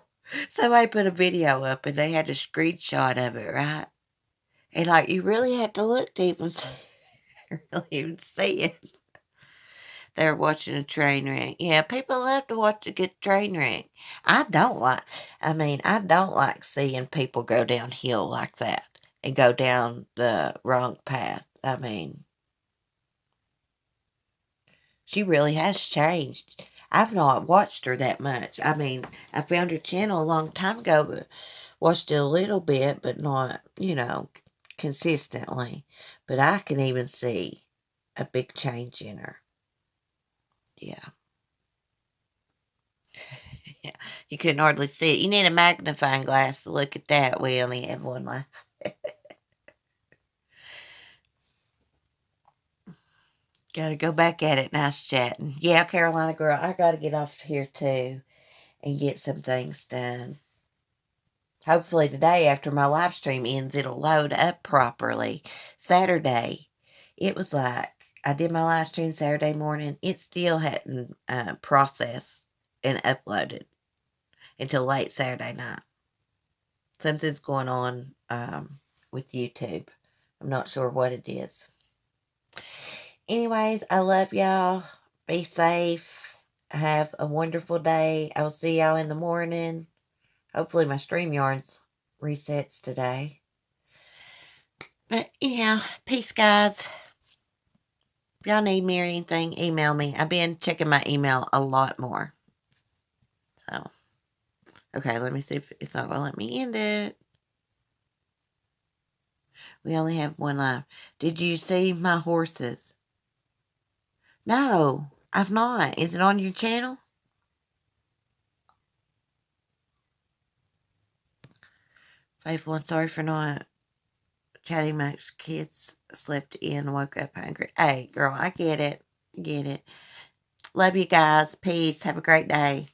Somebody put a video up and they had a screenshot of it, right? And like, you really had to look deep and really even see it. They're watching a train wreck. Yeah, people love to watch a good train wreck. I don't like seeing people go downhill like that and go down the wrong path. She really has changed. I've not watched her that much. I found her channel a long time ago, but watched it a little bit, but not, consistently. But I can even see a big change in her. Yeah. Yeah. You couldn't hardly see it. You need a magnifying glass to look at that. We only have one left. Gotta go back at it. Nice chatting. Yeah, Carolina girl, I gotta get off here too and get some things done. Hopefully today, after my live stream ends, it'll load up properly. Saturday, it was like, I did my live stream Saturday morning. It still hadn't processed and uploaded until late Saturday night. Something's going on with YouTube. I'm not sure what it is. Anyways, I love y'all. Be safe. Have a wonderful day. I will see y'all in the morning. Hopefully my StreamYard's resets today. But yeah, peace guys. If y'all need me or anything, email me. I've been checking my email a lot more. So, okay, let me see if it's not going to let me end it. We only have one life. Did you see my horses? No, I've not. Is it on your channel? Faithful, I'm sorry for not chatting much. Kids slept in and woke up hungry. Hey, girl, I get it. I get it. Love you guys. Peace. Have a great day.